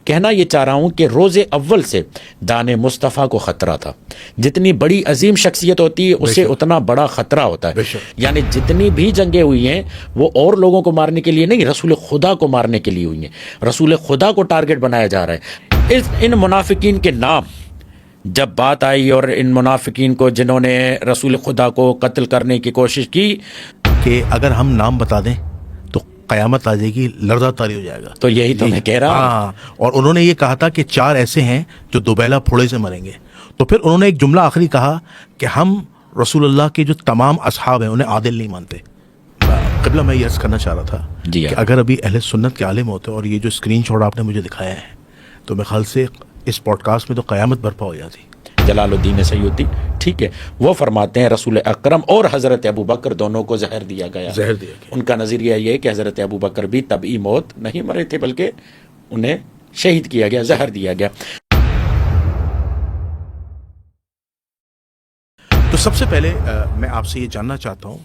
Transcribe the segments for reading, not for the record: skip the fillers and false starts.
کہنا یہ چاہ رہا ہوں کہ روز اول سے دان مصطفیٰ کو خطرہ تھا. جتنی بڑی عظیم شخصیت ہوتی ہے اسے اتنا بڑا خطرہ ہوتا ہے. یعنی جتنی بھی جنگیں ہوئی ہیں وہ اور لوگوں کو مارنے کے لیے نہیں، رسول خدا کو مارنے کے لیے ہوئی ہیں. رسول خدا کو ٹارگٹ بنایا جا رہا ہے. ان منافقین کے نام جب بات آئی اور ان منافقین کو جنہوں نے رسول خدا کو قتل کرنے کی کوشش کی کہ اگر ہم نام بتا دیں تو قیامت آ جائے گی، لرزہ طاری ہو جائے گا. تو یہی تو میں کہہ رہا ہوں. اور انہوں نے یہ کہا تھا کہ 4 ایسے ہیں جو دوبیلا پھوڑے سے مریں گے. تو پھر انہوں نے ایک جملہ آخری کہا کہ ہم رسول اللہ کے جو تمام اصحاب ہیں انہیں عادل نہیں مانتے. قبلہ میں یہ عرض کرنا چاہ رہا تھا کہ اگر ابھی اہل سنت کے عالم ہوتے اور یہ جو اسکرین شاٹ آپ نے مجھے دکھایا ہے تو میرے خیال سے اس پوڈ کاسٹ میں تو قیامت برپا ہو جاتی. جلال الدین سیوطی ٹھیک ہے، وہ فرماتے ہیں رسول اکرم اور حضرت ابو بکر دونوں کو زہر دیا گیا. ان کا نظریہ یہ ہے کہ حضرت ابو بکر بھی طبعی موت نہیں مرے تھے بلکہ انہیں شہید کیا گیا، زہر دیا گیا. تو سب سے پہلے میں آپ سے یہ جاننا چاہتا ہوں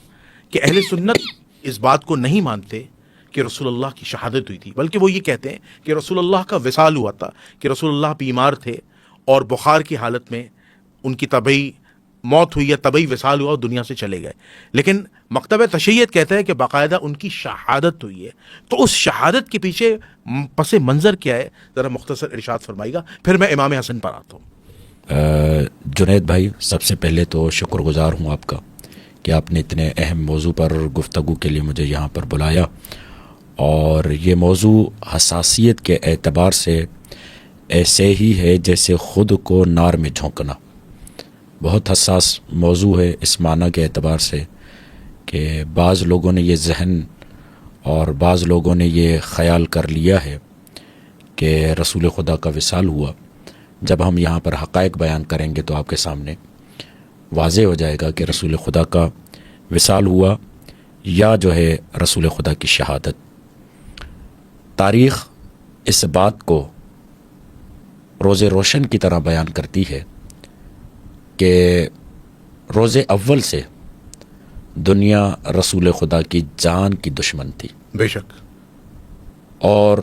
کہ اہل سنت اس بات کو نہیں مانتے کہ رسول اللہ کی شہادت ہوئی تھی، بلکہ وہ یہ کہتے ہیں کہ رسول اللہ کا وصال ہوا تھا، کہ رسول اللہ بیمار تھے اور بخار کی حالت میں ان کی طبعی موت ہوئی یا طبعی وصال ہوا اور دنیا سے چلے گئے. لیکن مکتب تشیعت کہتا ہے کہ باقاعدہ ان کی شہادت ہوئی ہے. تو اس شہادت کے پیچھے پس منظر کیا ہے، ذرا مختصر ارشاد فرمائیے گا، پھر میں امام حسن پر آتا ہوں. جنید بھائی، سب سے پہلے تو شکر گزار ہوں آپ کا کہ آپ نے اتنے اہم موضوع پر گفتگو کے لیے مجھے یہاں پر بلایا. اور یہ موضوع حساسیت کے اعتبار سے ایسے ہی ہے جیسے خود کو نار میں جھونکنا. بہت حساس موضوع ہے اس معنی کے اعتبار سے کہ بعض لوگوں نے یہ ذہن اور بعض لوگوں نے یہ خیال کر لیا ہے کہ رسول خدا کا وصال ہوا. جب ہم یہاں پر حقائق بیان کریں گے تو آپ کے سامنے واضح ہو جائے گا کہ رسول خدا کا وصال ہوا یا جو ہے رسول خدا کی شہادت. تاریخ اس بات کو روز روشن کی طرح بیان کرتی ہے کہ روز اول سے دنیا رسول خدا کی جان کی دشمن تھی. بے شک. اور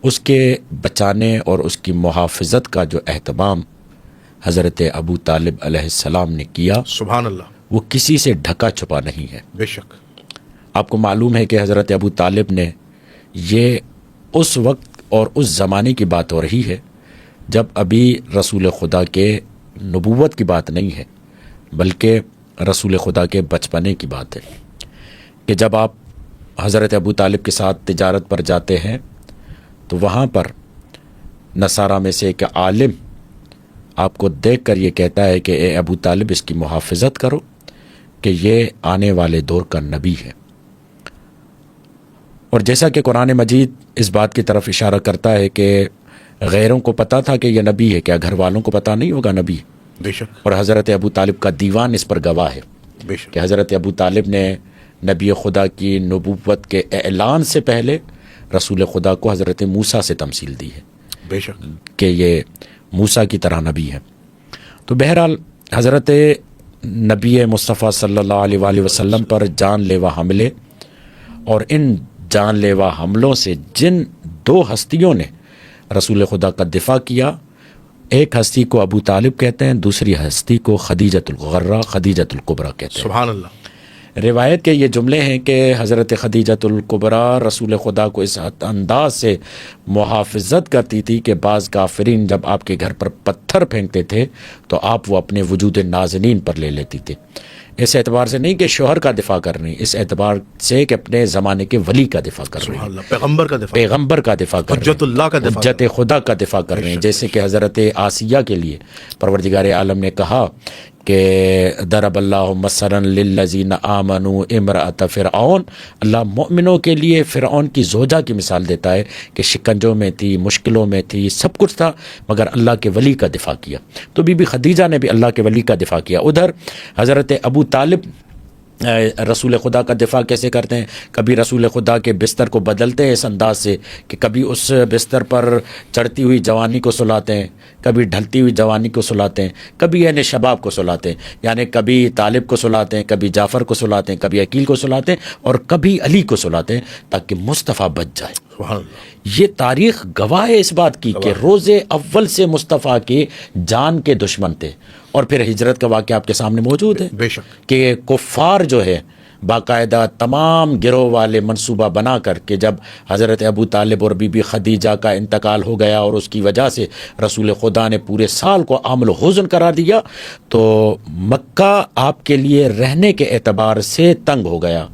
اس کے بچانے اور اس کی محافظت کا جو اہتمام حضرت ابو طالب علیہ السلام نے کیا، سبحان اللہ، وہ کسی سے ڈھکا چھپا نہیں ہے. بے شک. آپ کو معلوم ہے کہ حضرت ابو طالب نے، یہ اس وقت اور اس زمانے کی بات ہو رہی ہے جب ابھی رسول خدا کے نبوت کی بات نہیں ہے بلکہ رسول خدا کے بچپنے کی بات ہے، کہ جب آپ حضرت ابو طالب کے ساتھ تجارت پر جاتے ہیں تو وہاں پر نصارہ میں سے ایک عالم آپ کو دیکھ کر یہ کہتا ہے کہ اے ابو طالب، اس کی محافظت کرو کہ یہ آنے والے دور کا نبی ہے. اور جیسا کہ قرآن مجید اس بات کی طرف اشارہ کرتا ہے کہ غیروں کو پتہ تھا کہ یہ نبی ہے، کیا گھر والوں کو پتہ نہیں ہوگا نبی؟ بے شک. اور حضرت ابو طالب کا دیوان اس پر گواہ ہے بے شک. کہ حضرت ابو طالب نے نبی خدا کی نبوت کے اعلان سے پہلے رسول خدا کو حضرت موسیٰ سے تمثیل دی ہے. بے شک. کہ یہ موسیٰ کی طرح نبی ہے. تو بہرحال حضرت نبی مصطفیٰ صلی اللہ علیہ وآلہ وسلم پر جان لیوا حملے اور ان جان لیوا حملوں سے جن 2 ہستیوں نے رسول خدا کا دفاع کیا، ایک ہستی کو ابو طالب کہتے ہیں، دوسری ہستی کو خدیجۃ الغرہ، خدیجۃ الکبریٰ کہتے ہیں. سبحان اللہ. روایت کے یہ جملے ہیں کہ حضرت خدیجۃ الکبریٰ رسول خدا کو اس انداز سے محافظت کرتی تھی کہ بعض کافرین جب آپ کے گھر پر پتھر پھینکتے تھے تو آپ وہ اپنے وجود نازنین پر لے لیتی تھی. اس اعتبار سے نہیں کہ شوہر کا دفاع کر رہی، اس اعتبار سے کہ اپنے زمانے کے ولی کا دفاع کر رہی ہیں، پیغمبر کا دفاع، پیغمبر کا دفاع کر رہی ہیں، حجت اللہ کا دفاع، حجت خدا کا دفاع کر رہے ہیں. جیسے کہ حضرت آسیہ کے لیے پروردگار عالم نے کہا کہ ضرب اللہ مثلا للذین آمنوا امرأۃ فرعون، اللہ مومنوں کے لیے فرعون کی زوجہ کی مثال دیتا ہے کہ شکنجوں میں تھی، مشکلوں میں تھی، سب کچھ تھا، مگر اللہ کے ولی کا دفاع کیا. تو بی بی خدیجہ نے بھی اللہ کے ولی کا دفاع کیا. ادھر حضرت ابو طالب رسول خدا کا دفاع کیسے کرتے ہیں. کبھی رسول خدا کے بستر کو بدلتے ہیں اس انداز سے کہ کبھی اس بستر پر چڑھتی ہوئی جوانی کو سلاتے ہیں, کبھی ڈھلتی ہوئی جوانی کو سلاتے ہیں, کبھی یعنی شباب کو سلاتے ہیں, یعنی کبھی طالب کو سلاتے ہیں, کبھی جعفر کو سلاتے ہیں, کبھی عقیل کو سلاتے ہیں, اور کبھی علی کو سلاتے ہیں تاکہ مصطفیٰ بچ جائے. سبحان اللہ. یہ تاریخ گواہ ہے اس بات کی کہ روز اول سے مصطفیٰ کے جان کے دشمن تھے. اور پھر ہجرت کا واقعہ آپ کے سامنے موجود ہے بے شک کہ کفار جو ہے باقاعدہ تمام گروہ والے منصوبہ بنا کر کے جب حضرت ابو طالب اور بی بی خدیجہ کا انتقال ہو گیا اور اس کی وجہ سے رسول خدا نے پورے سال کو عامل حزن قرار دیا, تو مکہ آپ کے لیے رہنے کے اعتبار سے تنگ ہو گیا.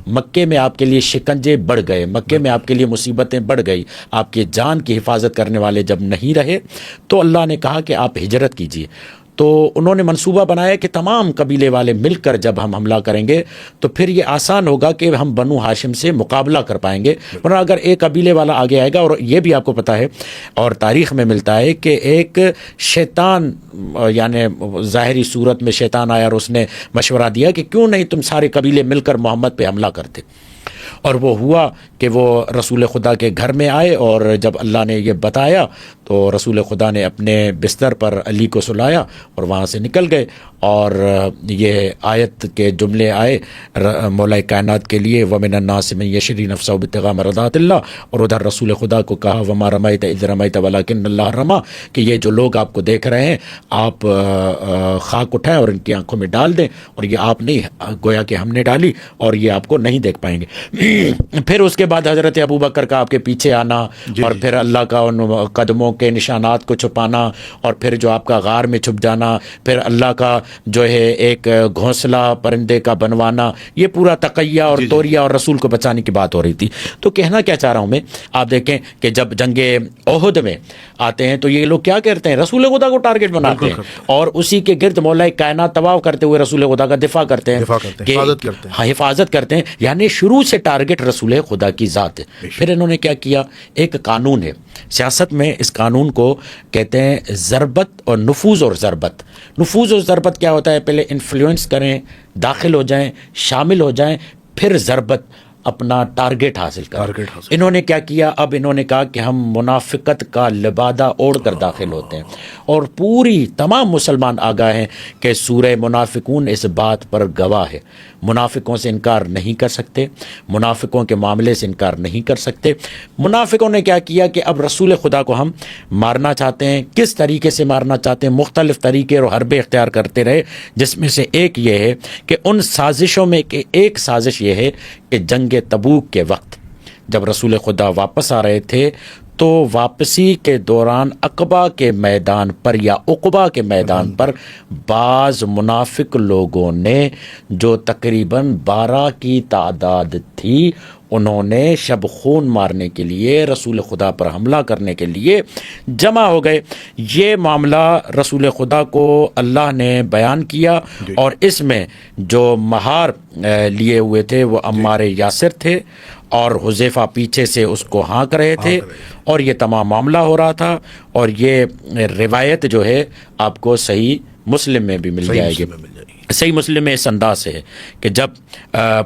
مکے میں آپ کے لیے شکنجے بڑھ گئے, مکے میں آپ کے لیے مصیبتیں بڑھ گئی. آپ کی جان کی حفاظت کرنے والے جب نہیں رہے تو اللہ نے کہا کہ آپ ہجرت کیجیے. تو انہوں نے منصوبہ بنایا کہ تمام قبیلے والے مل کر جب ہم حملہ کریں گے تو پھر یہ آسان ہوگا کہ ہم بنو ہاشم سے مقابلہ کر پائیں گے. ورنہ اگر ایک قبیلے والا آگے آئے گا, اور یہ بھی آپ کو پتہ ہے اور تاریخ میں ملتا ہے کہ ایک شیطان یعنی ظاہری صورت میں شیطان آیا اور اس نے مشورہ دیا کہ کیوں نہیں تم سارے قبیلے مل کر محمد پہ حملہ کرتے. اور وہ ہوا کہ وہ رسول خدا کے گھر میں آئے, اور جب اللہ نے یہ بتایا تو رسول خدا نے اپنے بستر پر علی کو سلایا اور وہاں سے نکل گئے. اور یہ آیت کے جملے آئے مولا کائنات کے لیے وَمِنَ النَّاسِ مَن يَشْرِي نَفْسَهُ ابْتِغَاءَ مَرْضَاتِ اللَّهِ, اور ادھر رسول خدا کو کہا وَمَا رَمَيْتَ إِذْ رَمَيْتَ وَلَكِنَّ اللَّهَ رَمَى, کہ یہ جو لوگ آپ کو دیکھ رہے ہیں آپ خاک اٹھائیں اور ان کی آنکھوں میں ڈال دیں, اور یہ آپ نہیں, گویا کہ ہم نے ڈالی اور یہ آپ کو نہیں دیکھ پائیں گے. پھر اس کے بعد حضرت ابوبکر کا آپ کے پیچھے آنا, اور پھر اللہ کا ان قدموں کے نشانات کو چھپانا, اور پھر جو آپ کا غار میں چھپ جانا, پھر اللہ کا جو ہے ایک گھونسلہ پرندے کا بنوانا, یہ پورا تقیہ اور توریہ اور رسول کو بچانے کی بات ہو رہی تھی. تو کہنا کیا چاہ رہا ہوں میں, آپ دیکھیں کہ جب جنگ احد میں آتے ہیں تو یہ لوگ کیا کرتے ہیں, رسول خدا کو ٹارگٹ بناتے ہیں اور اسی کے گرد مولا کائنات طواف کرتے ہوئے رسول خدا کا دفاع کرتے ہیں, حفاظت کرتے ہیں. یعنی شروع سے ٹارگٹ رسول خدا کی ذات ہے. پھر انہوں نے کیا کیا, ایک قانون ہے سیاست میں, اس قانون کو کہتے ہیں ضربت اور نفوذ اور ضربت. نفوذ اور ضربت کیا ہوتا ہے, پہلے انفلوئنس کریں, داخل ہو جائیں, شامل ہو جائیں, پھر ضربت اپنا ٹارگٹ حاصل کریں. انہوں نے کیا کیا, اب انہوں نے کہا کہ ہم منافقت کا لبادہ اوڑھ کر داخل ہوتے ہیں, اور پوری تمام مسلمان آگاہ ہیں کہ سورہ منافقون اس بات پر گواہ ہے. منافقوں سے انکار نہیں کر سکتے, منافقوں کے معاملے سے انکار نہیں کر سکتے. منافقوں نے کیا کیا کہ اب رسول خدا کو ہم مارنا چاہتے ہیں, کس طریقے سے مارنا چاہتے ہیں, مختلف طریقے اور حربے اختیار کرتے رہے, جس میں سے ایک یہ ہے کہ ان سازشوں میں کہ ایک سازش یہ ہے کہ جنگ تبوک کے وقت جب رسول خدا واپس آ رہے تھے تو واپسی کے دوران عقبہ کے میدان پر یا عقبہ کے میدان پر بعض منافق لوگوں نے, جو تقریباً 12 کی تعداد تھی, انہوں نے شب خون مارنے کے لیے رسول خدا پر حملہ کرنے کے لیے جمع ہو گئے. یہ معاملہ رسول خدا کو اللہ نے بیان کیا, اور اس میں جو مہار لیے ہوئے تھے وہ عمار یاسر تھے, اور حذیفہ پیچھے سے اس کو ہانک رہے تھے, اور یہ تمام معاملہ ہو رہا تھا. اور یہ روایت جو ہے آپ کو صحیح مسلم میں بھی مل جائے گی. صحیح مسلم میں اس انداز سے ہے کہ جب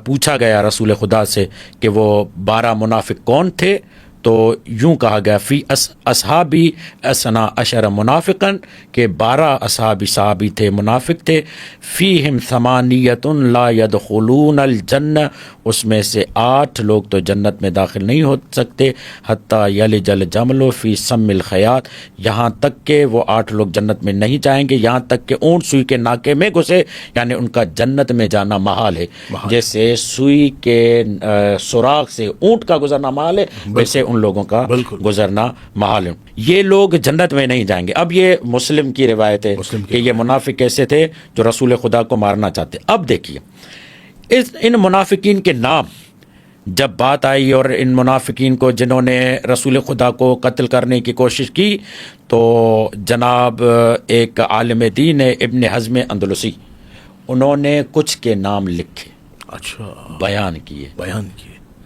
پوچھا گیا رسول خدا سے کہ وہ 12 منافق کون تھے, تو یوں کہا گیا فی اصحابی اسنا عشر منافقن, کہ 12 صحابی تھے, منافق تھے. فیہم ثمانیۃ لا يدخلون الجنہ, اس میں سے 8 لوگ تو جنت میں داخل نہیں ہو سکتے. حتیٰ یلج الجمل فی سم الخیاط, یہاں تک کہ وہ 8 لوگ جنت میں نہیں جائیں گے یہاں تک کہ اونٹ سوئی کے ناکے میں گھسے, یعنی ان کا جنت میں جانا محال ہے. جیسے سوئی کے سوراخ سے اونٹ کا گزرنا محال ہے, ویسے ان لوگوں کا گزرنا محال ہے. یہ لوگ جنت میں نہیں جائیں گے. اب یہ مسلم کی روایت ہے کہ یہ منافق کیسے تھے جو رسول خدا کو مارنا چاہتے. اب دیکھیے ان منافقین کے نام جب بات آئی, اور ان منافقین کو جنہوں نے رسول خدا کو قتل کرنے کی کوشش کی, تو جناب ایک عالم دین ابن حزم اندلسی, انہوں نے کچھ کے نام لکھے, بیان کیے,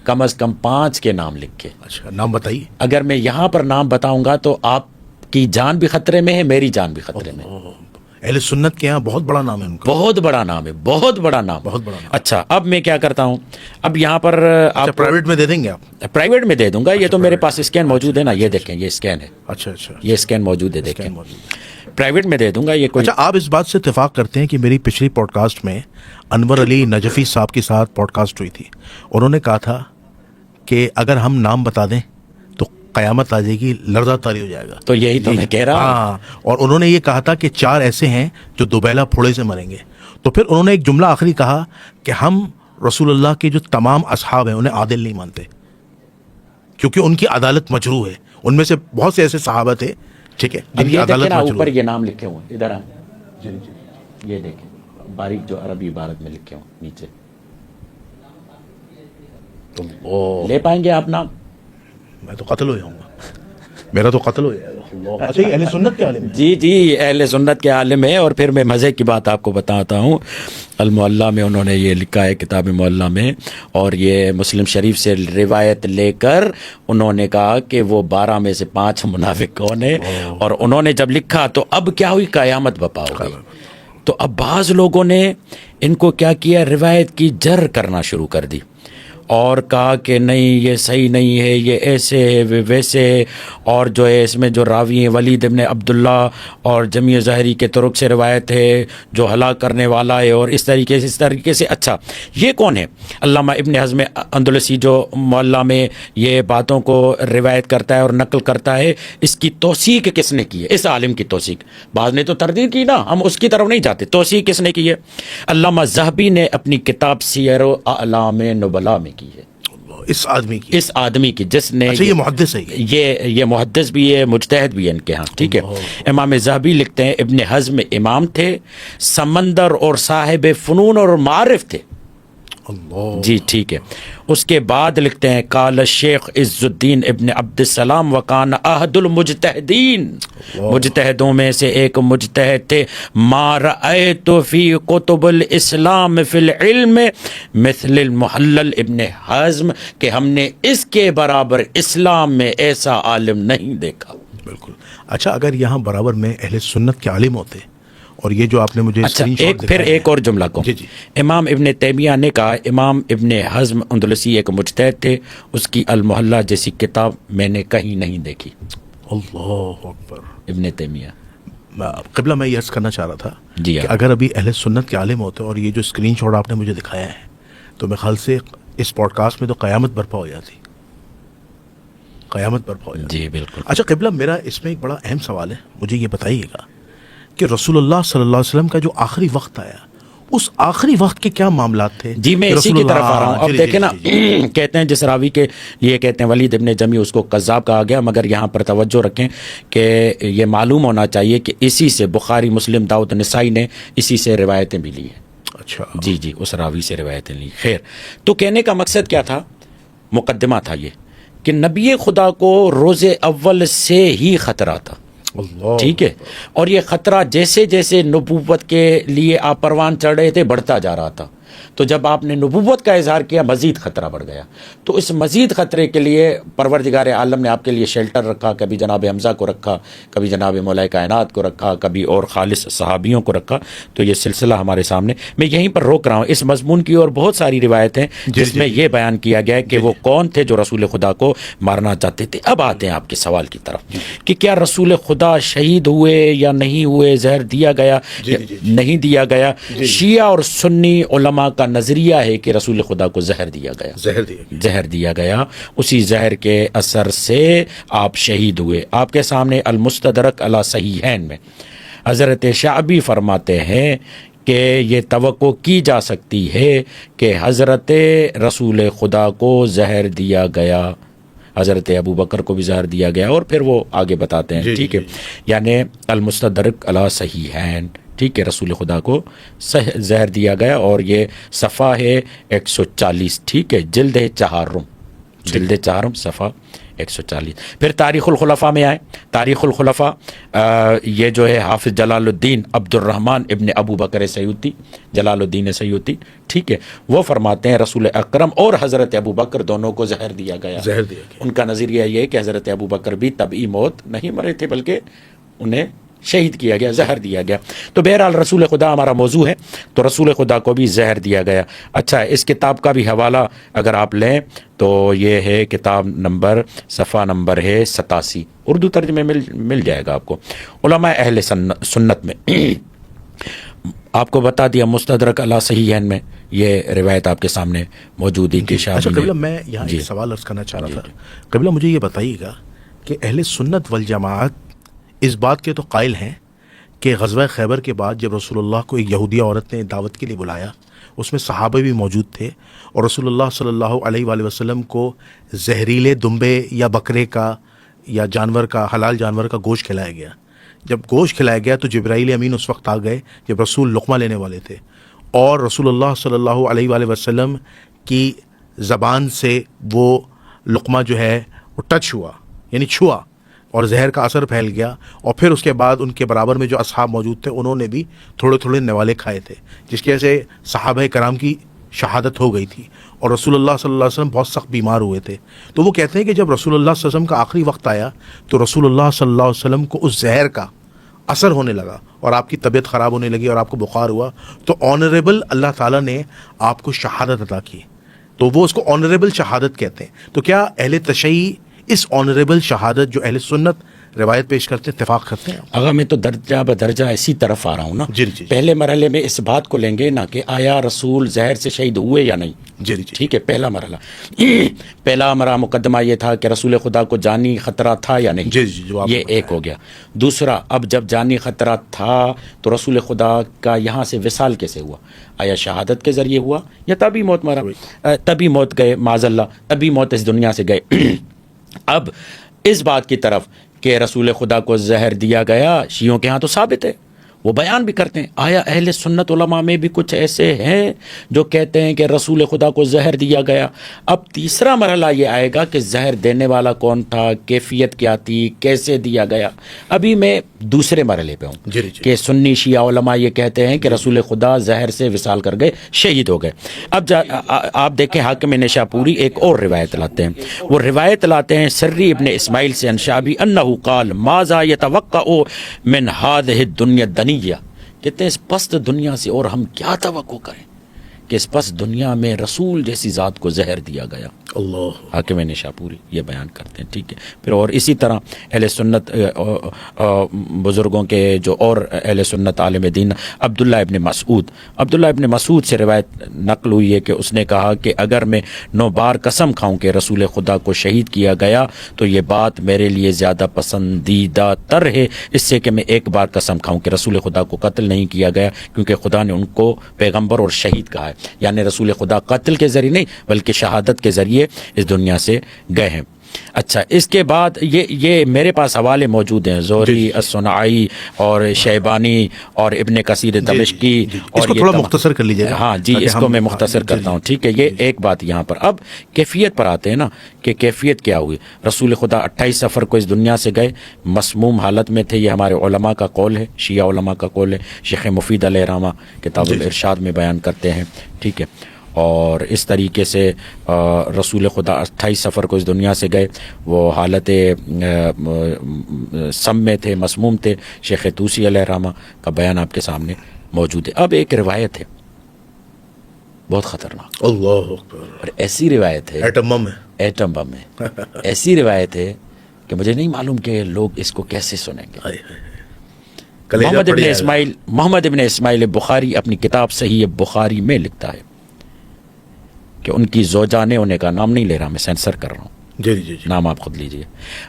کم از کم 5 کے نام لکھے. اچھا, نام بتائیے. اگر میں یہاں پر نام بتاؤں گا تو آپ کی جان بھی خطرے میں ہے, میری جان بھی خطرے میں. اہل سنت کے یہاں بہت بڑا نام ہے ان کا. بہت بڑا نام ہے, بہت بڑا نام. بہت بڑا نام. اچھا, اب میں کیا کرتا ہوں, اب یہاں پر آپ پرائیویٹ میں دے دیں گے آپ؟ پرائیویٹ میں دے دوں گا. یہ تو میرے پاس اسکین موجود ہے نا, یہ دیکھیں, یہ اسکین ہے. اچھا اچھا, یہ اسکین موجود ہے, دیکھیں, پرائیویٹ میں دے دوں گا. یہ کوئی اچھا, آپ اس بات سے اتفاق کرتے ہیں کہ میری پچھلی پوڈ کاسٹ میں انور علی نجفی صاحب کے ساتھ پوڈ کاسٹ ہوئی تھی, انہوں نے کہا تھا کہ اگر ہم نام بتا دیں تو قیامت آ جائے گی, لرزہ طاری ہو جائے گا. تو یہی تو میں کہہ رہا ہوں. ہاں, اور انہوں نے یہ کہا تھا کہ 4 ایسے ہیں جو دوبیلا پھوڑے سے مریں گے. تو پھر انہوں نے ایک جملہ آخری کہا کہ ہم رسول اللہ کے جو تمام اصحاب ہیں انہیں عادل نہیں مانتے, کیونکہ ان کی عدالت مجروح ہے. ان میں سے بہت سے ایسے صحابہ تھے, ٹھیک ہے, اب جن کی یہ دیکھیں عدالت نا, مجروح اوپر ہے. یہ نام لکھے ہوئے ہیں, ادھر آئیں, یہ دیکھیں باریک جو عربی عبارت میں لکھے ہوں نیچے, تو لے پائیں گے آپ نام؟ میں تو قتل ہو جاؤں گا, میرا تو قتل ہو جائے گا. اچھا, یہ اہل سنت کے عالم ہیں؟ جی جی, اہل سنت کے عالم ہے. اور پھر میں مزے کی بات آپ کو بتاتا ہوں, المعلیٰ میں انہوں نے یہ لکھا ہے, کتاب معلیٰ میں, اور یہ مسلم شریف سے روایت لے کر انہوں نے کہا کہ وہ 12 میں سے 5 منافق کون ہیں. اور انہوں نے جب لکھا تو اب کیا ہوئی, قیامت بپا ہو گئی. تو اب بعض لوگوں نے ان کو کیا کیا, روایت کی جر کرنا شروع کر دی, اور کہا کہ نہیں یہ صحیح نہیں ہے, یہ ایسے ہے ویسے ہے, اور جو ہے اس میں جو راوی ہیں ولید ابن عبداللہ اور جمیع ظاہری کے طرق سے روایت ہے جو ہلاک کرنے والا ہے, اور اس طریقے سے. اچھا, یہ کون ہے؟ علامہ ابن حزم اندلسی جو معلیٰ میں یہ باتوں کو روایت کرتا ہے اور نقل کرتا ہے, اس کی توثیق کس نے کی ہے؟ اس عالم کی توثیق. بعض نے تو تردید کی نا, ہم اس کی طرف نہیں جاتے. توثیق کس نے کی ہے؟ علامہ ذہبی نے اپنی کتاب سیر اعلام نبلاء میں کی ہے. اس آدمی کی جس نے, اچھا, یہ محدث ہے, یہ محدث بھی ہے, مجتہد بھی ہے ان کے ہاں, ٹھیک ہے. امام ذہبی لکھتے ہیں ابن حزم امام تھے, سمندر اور صاحب فنون اور معارف تھے. جی ٹھیک ہے. اس کے بعد لکھتے ہیں قال شیخ عز الدین ابن عبد السلام وکان احد المجتہدین, مجتہدوں میں سے ایک مجتہد تھے. ما رأیت فی کتب الاسلام فی العلم مثل المحلل ابن حزم, کہ ہم نے اس کے برابر اسلام میں ایسا عالم نہیں دیکھا. بالکل. اچھا, اگر یہاں برابر میں اہل سنت کے عالم ہوتے, اور یہ جو آپ نے مجھے اچھا, ایک اور جملہ کو, جی جی, امام ابن تیمیہ نے کہا امام ابن حزم اندلسی ایک مجتہد تھے, اس کی المحلہ جیسی کتاب میں نے کہیں نہیں دیکھی. اللہ اکبر. ابن تیمیہ. قبلہ, میں یہ عرض کرنا چاہ رہا تھا جی کہ اگر ابھی اہل سنت کے عالم ہوتے اور یہ جو اسکرین شاٹ آپ نے مجھے دکھایا ہے, تو میرے خیال سے اس پوڈ کاسٹ میں تو قیامت برپا ہو جاتی, قیامت برپا ہو جاتی. جی بالکل. اچھا قبلہ, میرا اس میں ایک بڑا اہم سوال ہے, مجھے یہ بتائیے گا کہ رسول اللہ صلی اللہ علیہ وسلم کا جو آخری وقت آیا, اس آخری وقت کے کیا معاملات تھے؟ جی میں اسی کی طرف آ رہا ہوں. اب دیکھیں نا, کہتے ہیں جس راوی کے یہ کہتے ہیں ولید ابن جمی, اس کو کذاب کہا گیا, مگر یہاں پر توجہ رکھیں کہ یہ معلوم ہونا چاہیے کہ اسی سے بخاری, مسلم, داؤد, نسائی نے اسی سے روایتیں بھی لی ہیں. اچھا, جی جی, اس راوی سے روایتیں لی. خیر, تو کہنے کا مقصد کیا تھا, مقدمہ تھا یہ کہ نبی خدا کو روز اول سے ہی خطرہ تھا. ٹھیک ہے, اور یہ خطرہ جیسے جیسے نبوت کے لیے آپ پروان چڑھ رہے تھے بڑھتا جا رہا تھا. تو جب آپ نے نبوت کا اظہار کیا, مزید خطرہ بڑھ گیا. تو اس مزید خطرے کے لیے پروردگار عالم نے آپ کے لیے شیلٹر رکھا, کبھی جناب حمزہ کو رکھا, کبھی جناب مولا کائنات کو رکھا, کبھی اور خالص صحابیوں کو رکھا. تو یہ سلسلہ ہمارے سامنے, میں یہیں پر روک رہا ہوں. اس مضمون کی اور بہت ساری روایتیں جس میں یہ بیان کیا گیا ہے کہ وہ کون تھے جو رسول خدا کو مارنا چاہتے تھے. اب آتے ہیں آپ کے سوال کی طرف کہ کیا رسول خدا شہید ہوئے یا نہیں ہوئے, زہر دیا گیا نہیں دیا گیا. شیعہ اور سنی علماء کا نظریہ ہے کہ رسول خدا کو زہر دیا گیا, اسی زہر کے اثر سے آپ شہید ہوئے. آپ کے سامنے المستدرک علی صحیحین میں حضرت شعبی فرماتے ہیں کہ یہ توقع کی جا سکتی ہے کہ حضرت رسول خدا کو زہر دیا گیا, حضرت ابو بکر کو بھی زہر دیا گیا, اور پھر وہ آگے بتاتے ہیں. ٹھیک ہے, یعنی المستدرک علی صحیحین, ٹھیک ہے, رسول خدا کو زہر دیا گیا, اور یہ صفحہ ہے 140, ٹھیک ہے, جلد 4 صفحہ 140. پھر تاریخ الخلفاء میں آئے. تاریخ الخلفاء یہ جو ہے حافظ جلال الدین عبد الرحمن ابن ابو بکر سیوطی, جلال الدین سیوطی, ٹھیک ہے, وہ فرماتے ہیں رسول اکرم اور حضرت ابو بکر دونوں کو زہر دیا گیا. ان کا نظریہ یہ ہے کہ حضرت ابو بکر بھی طبعی موت نہیں مرے تھے, بلکہ انہیں شہید کیا گیا, زہر دیا گیا. تو بہرحال رسول خدا ہمارا موضوع ہے, تو رسول خدا کو بھی زہر دیا گیا. اچھا, اس کتاب کا بھی حوالہ اگر آپ لیں تو یہ ہے کتاب نمبر, صفحہ نمبر ہے 87, اردو ترجمے مل جائے گا آپ کو. علماء اہل سنت میں آپ کو بتا دیا, مستدرک علی صحیحین میں یہ روایت آپ کے سامنے موجود ہے کہ اچھا قبلہ, میں یہاں ایک سوال عرض کرنا چاہ رہا تھا. قبلہ مجھے یہ بتائیے گا کہ اہل سنت والجماعت اس بات کے تو قائل ہیں کہ غزوہ خیبر کے بعد جب رسول اللہ کو ایک یہودیہ عورت نے دعوت کے لیے بلایا, اس میں صحابہ بھی موجود تھے, اور رسول اللہ صلی اللہ علیہ وآلہ وسلم کو زہریلے دمبے یا بکرے کا یا جانور کا, حلال جانور کا گوشت کھلایا گیا. جب گوشت کھلایا گیا تو جبرائیل امین اس وقت آ گئے جب رسول لقمہ لینے والے تھے, اور رسول اللہ صلی اللہ علیہ وآلہ وسلم کی زبان سے وہ لقمہ جو ہے وہ ٹچ ہوا, یعنی چھوا, اور زہر کا اثر پھیل گیا. اور پھر اس کے بعد ان کے برابر میں جو اصحاب موجود تھے انہوں نے بھی تھوڑے تھوڑے نوالے کھائے تھے, جس کی وجہ سے صحابہ کرام کی شہادت ہو گئی تھی, اور رسول اللہ صلی اللہ علیہ وسلم بہت سخت بیمار ہوئے تھے. تو وہ کہتے ہیں کہ جب رسول اللہ صلی اللہ علیہ وسلم کا آخری وقت آیا تو رسول اللہ صلی اللہ علیہ وسلم کو اس زہر کا اثر ہونے لگا اور آپ کی طبیعت خراب ہونے لگی اور آپ کو بخار ہوا, تو آنریبل اللہ تعالیٰ نے آپ کو شہادت عطا کی, تو وہ اس کو آنریبل شہادت کہتے ہیں. تو کیا اہل تشیع اس آنریبل شہادت جو اہل سنت روایت پیش کرتے ہیں اتفاق کرتے ہیں؟ اگر میں تو درجہ بدرجہ اسی طرف آ رہا ہوں نا. جی. پہلے مرحلے میں اس بات کو لیں گے نا کہ آیا رسول زہر سے شہید ہوئے یا نہیں. جی. ٹھیک ہے, پہلا مرحلہ. پہلا ہمارا مقدمہ یہ تھا کہ رسول خدا کو جانی خطرہ تھا یا نہیں. جی. یہ ایک ہو گیا. دوسرا, اب جب جانی خطرہ تھا تو رسول خدا کا یہاں سے وصال کیسے ہوا؟ آیا شہادت کے ذریعے ہوا یا تبھی موت مرا, تبھی موت گئے معاذ اللہ, تبھی موت اس دنیا سے گئے. اب اس بات کی طرف کہ رسول خدا کو زہر دیا گیا, شیعوں کے ہاں تو ثابت ہے, وہ بیان بھی کرتے ہیں. آیا اہل سنت علماء میں بھی کچھ ایسے ہیں جو کہتے ہیں کہ رسول خدا کو زہر دیا گیا؟ اب تیسرا مرحلہ یہ آئے گا کہ زہر دینے والا کون تھا, کیفیت کیا تھی, کیسے دیا گیا. ابھی میں دوسرے مرحلے پہ ہوں. جی. کہ سنی شیعہ علماء یہ کہتے ہیں کہ رسول خدا زہر سے وصال کر گئے, شہید ہو گئے. اب آپ دیکھیں حاکم نشاپوری ایک اور روایت لاتے ہیں. وہ روایت لاتے ہیں سری ابن اسماعیل سے انشابی انہو قال ماذا یتوقع من هذه الدنیا الدنیا. کہتے ہیں اس پست دنیا سے اور ہم کیا توقع کریں کہ اس پست دنیا میں رسول جیسی ذات کو زہر دیا گیا. اللہ. حاکم نشاپوری یہ بیان کرتے ہیں. ٹھیک ہے, پھر اور اسی طرح اہل سنت بزرگوں کے جو اور اہل سنت عالم دین عبداللہ ابن مسعود سے روایت نقل ہوئی ہے کہ اس نے کہا کہ اگر میں 9 بار قسم کھاؤں کہ رسول خدا کو شہید کیا گیا تو یہ بات میرے لیے زیادہ پسندیدہ تر ہے اس سے کہ میں 1 بار قسم کھاؤں کہ رسول خدا کو قتل نہیں کیا گیا, کیونکہ خدا نے ان کو پیغمبر اور شہید کہا ہے. یعنی رسول خدا قتل کے ذریعے نہیں بلکہ شہادت کے ذریعے اس دنیا سے گئے ہیں. اچھا, اس کے بعد یہ میرے پاس حوالے موجود ہیں, زہری, الصنعائی اور شیبانی اور ابن کثیر دمشقی. اس کو تھوڑا مختصر کر لیجیے گا. ہاں جی, اس کو میں مختصر کرتا ہوں. ٹھیک ہے, یہ ایک بات یہاں پر. اب کیفیت پر آتے ہیں نا کہ کیفیت کیا ہوئی. رسول خدا 28 سفر کو اس دنیا سے گئے, مسموم حالت میں تھے. یہ ہمارے علماء کا قول ہے, شیعہ علماء کا قول ہے. شیخ مفید علیہ رحمہ کتاب الارشاد میں بیان کرتے ہیں. ٹھیک ہے, اور اس طریقے سے رسول خدا 28 سفر کو اس دنیا سے گئے. وہ حالت سم میں تھے, مسموم تھے. شیخ طوسی علیہ رحمہ کا بیان آپ کے سامنے موجود ہے. اب ایک روایت ہے بہت خطرناک, اللہ اکبر, اور ایسی روایت ہے ایٹم بم ہے. ایسی روایت ہے کہ مجھے نہیں معلوم کہ لوگ اس کو کیسے سنیں گے. محمد ابن اسماعیل بخاری اپنی کتاب صحیح بخاری میں لکھتا ہے کہ ان کی زوجہ نے, انہیں کا نام نہیں لے رہا, میں سینسر کر رہا ہوں, جی. نام آپ خود لیجئے.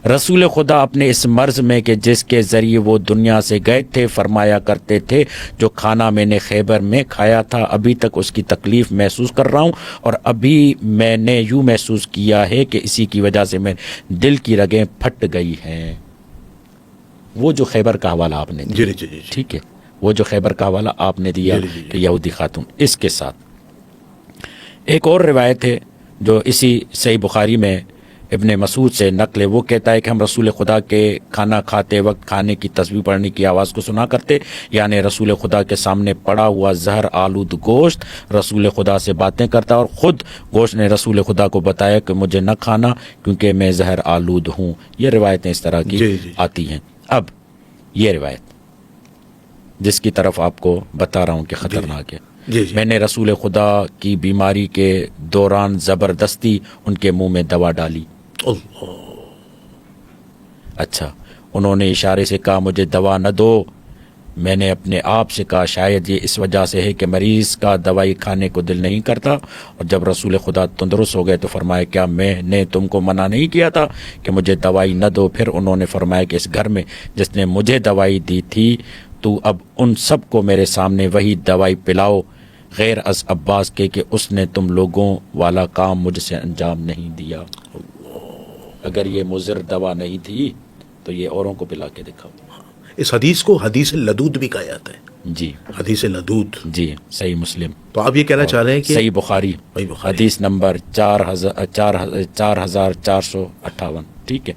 رسول خدا اپنے اس مرض میں کہ جس کے ذریعے وہ دنیا سے گئے تھے فرمایا کرتے تھے جو کھانا میں نے خیبر میں کھایا تھا ابھی تک اس کی تکلیف محسوس کر رہا ہوں, اور ابھی میں نے یوں محسوس کیا ہے کہ اسی کی وجہ سے میں دل کی رگیں پھٹ گئی ہیں. وہ جو خیبر کا حوالہ آپ نے دیا, جی. ٹھیک ہے, وہ جو خیبر کا حوالہ آپ نے دیا کہ یہودی خاتون. اس کے ساتھ ایک اور روایت ہے جو اسی صحیح بخاری میں ابن مسعود سے نقل ہے. وہ کہتا ہے کہ ہم رسول خدا کے کھانا کھاتے وقت کھانے کی تسبیح پڑھنے کی آواز کو سنا کرتے, یعنی رسول خدا کے سامنے پڑا ہوا زہر آلود گوشت رسول خدا سے باتیں کرتا, اور خود گوشت نے رسول خدا کو بتایا کہ مجھے نہ کھانا کیونکہ میں زہر آلود ہوں. یہ روایتیں اس طرح کی آتی ہیں. اب یہ روایت جس کی طرف آپ کو بتا رہا ہوں کہ خطرناک ہے. جی جی میں نے رسول خدا کی بیماری کے دوران زبردستی ان کے منہ میں دوا ڈالی. اللہ. اچھا, انہوں نے اشارے سے کہا مجھے دوا نہ دو. میں نے اپنے آپ سے کہا شاید یہ اس وجہ سے ہے کہ مریض کا دوائی کھانے کو دل نہیں کرتا. اور جب رسول خدا تندرست ہو گئے تو فرمایا کیا میں نے تم کو منع نہیں کیا تھا کہ مجھے دوائی نہ دو؟ پھر انہوں نے فرمایا کہ اس گھر میں جس نے مجھے دوائی دی تھی تو اب ان سب کو میرے سامنے وہی دوائی پلاؤ غیر از عباس کے کہ اس نے تم لوگوں والا کام مجھ سے انجام نہیں دیا. اگر یہ مضر دوا نہیں تھی تو یہ اوروں کو پلا کے دکھاؤ. اس حدیث کو حدیث لدود بھی کہا جاتا ہے. جی حدیث لدود. جی, صحیح مسلم. تو آپ یہ کہنا چاہ رہے ہیں کہ صحیح بخاری صحیح بخاری. حدیث نمبر 4458. ٹھیک ہے.